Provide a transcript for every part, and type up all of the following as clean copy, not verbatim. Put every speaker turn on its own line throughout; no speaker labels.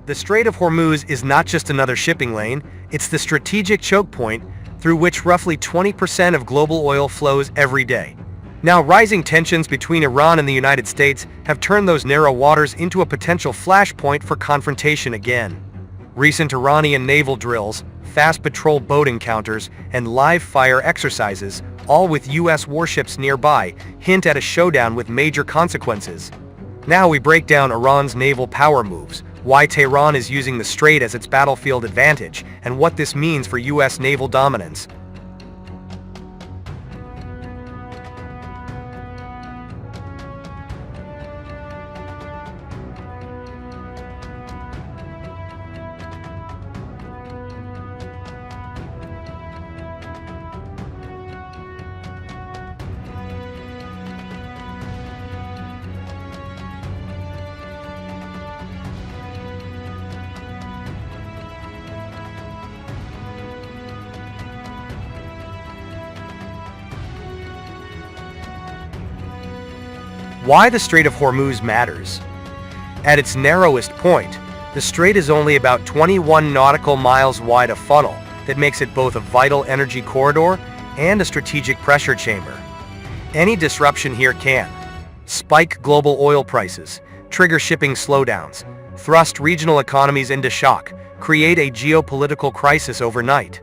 The Strait of Hormuz is not just another shipping lane, it's the strategic choke point through which roughly 20% of global oil flows every day. Now, rising tensions between Iran and the United States have turned those narrow waters into a potential flashpoint for confrontation again. Recent Iranian naval drills, fast patrol boat encounters, and live fire exercises, all with U.S. warships nearby, hint at a showdown with major consequences. Now we break down Iran's naval power moves, why Tehran is using the strait as its battlefield advantage, and what this means for U.S. naval dominance. Why the Strait of Hormuz matters. At its narrowest point, the strait is only about 21 nautical miles wide, a funnel that makes it both a vital energy corridor and a strategic pressure chamber. Any disruption here can spike global oil prices, trigger shipping slowdowns, thrust regional economies into shock, create a geopolitical crisis overnight.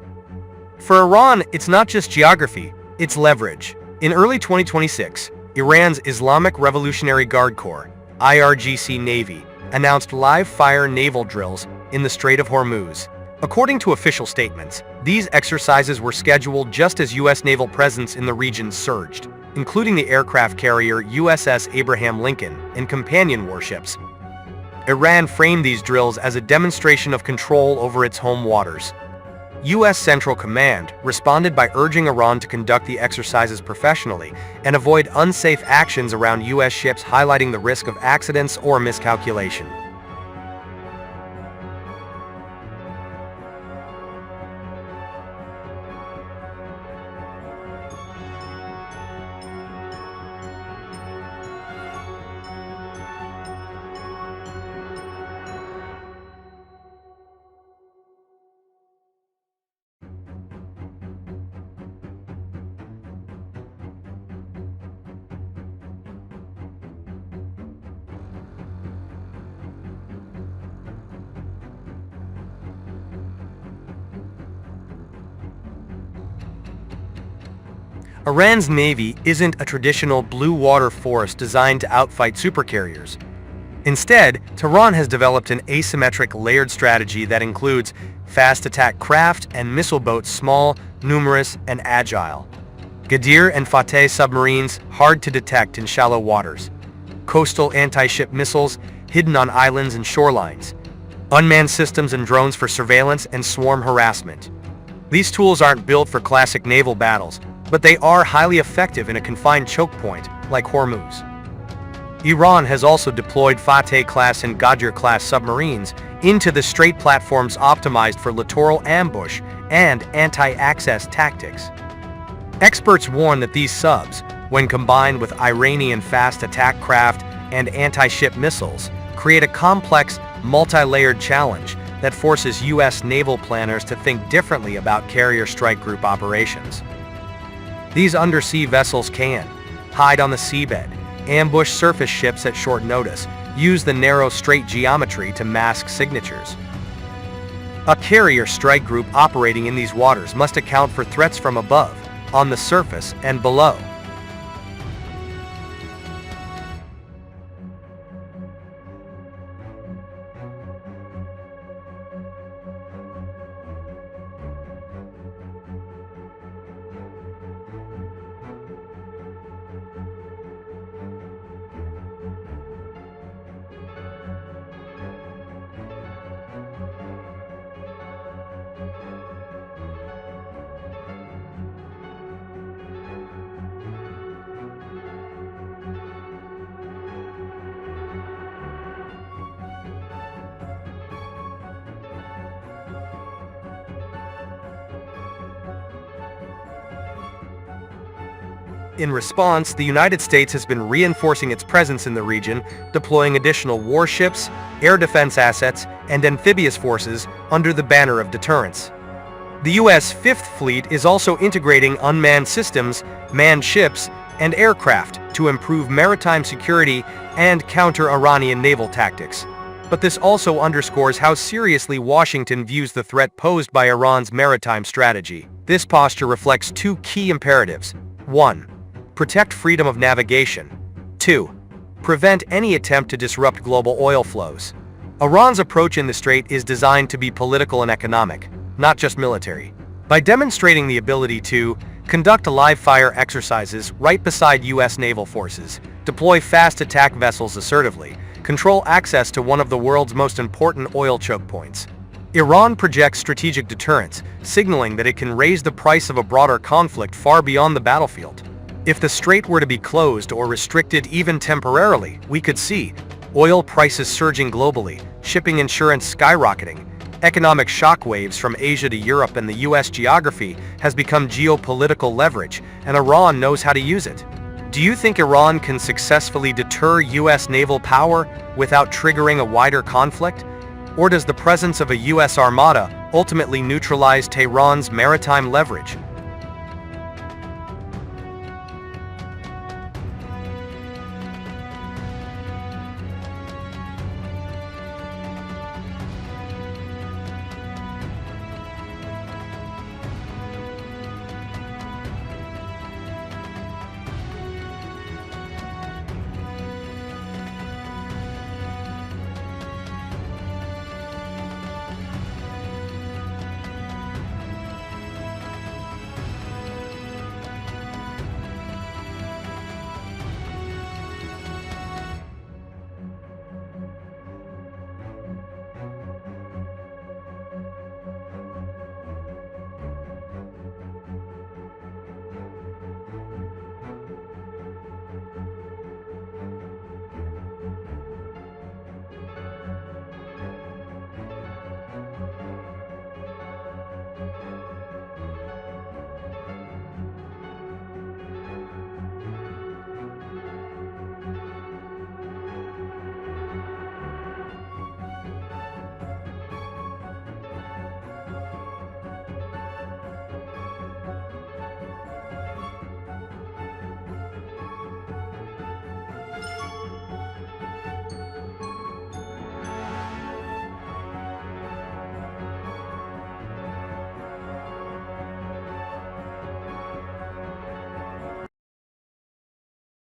For Iran, it's not just geography, it's leverage. In early 2026, Iran's Islamic Revolutionary Guard Corps, IRGC Navy, announced live-fire naval drills in the Strait of Hormuz. According to official statements, these exercises were scheduled just as U.S. naval presence in the region surged, including the aircraft carrier USS Abraham Lincoln and companion warships. Iran framed these drills as a demonstration of control over its home waters. U.S. Central Command responded by urging Iran to conduct the exercises professionally and avoid unsafe actions around U.S. ships, highlighting the risk of accidents or miscalculation. Iran's navy isn't a traditional blue water force designed to outfight supercarriers. Instead, Tehran has developed an asymmetric layered strategy that includes fast attack craft and missile boats, small, numerous, and agile. Ghadir and Fateh submarines, hard to detect in shallow waters. Coastal anti-ship missiles, hidden on islands and shorelines. Unmanned systems and drones for surveillance and swarm harassment. These tools aren't built for classic naval battles, but they are highly effective in a confined choke point like Hormuz. Iran has also deployed Fateh-class and Ghadir-class submarines into the strait, platforms optimized for littoral ambush and anti-access tactics. Experts warn that these subs, when combined with Iranian fast attack craft and anti-ship missiles, create a complex, multi-layered challenge that forces U.S. naval planners to think differently about carrier strike group operations. These undersea vessels can hide on the seabed, ambush surface ships at short notice, use the narrow strait geometry to mask signatures. A carrier strike group operating in these waters must account for threats from above, on the surface, and below. In response, the United States has been reinforcing its presence in the region, deploying additional warships, air defense assets, and amphibious forces under the banner of deterrence. The U.S. Fifth Fleet is also integrating unmanned systems, manned ships, and aircraft to improve maritime security and counter Iranian naval tactics. But this also underscores how seriously Washington views the threat posed by Iran's maritime strategy. This posture reflects two key imperatives. 1. Protect freedom of navigation. 2. Prevent any attempt to disrupt global oil flows. Iran's approach in the strait is designed to be political and economic, not just military. By demonstrating the ability to conduct live-fire exercises right beside U.S. naval forces, deploy fast attack vessels assertively, control access to one of the world's most important oil choke points, Iran projects strategic deterrence, signaling that it can raise the price of a broader conflict far beyond the battlefield. If the strait were to be closed or restricted even temporarily, we could see oil prices surging globally, shipping insurance skyrocketing, economic shockwaves from Asia to Europe, and the U.S. geography has become geopolitical leverage, and Iran knows how to use it. Do you think Iran can successfully deter U.S. naval power without triggering a wider conflict? Or does the presence of a U.S. armada ultimately neutralize Tehran's maritime leverage?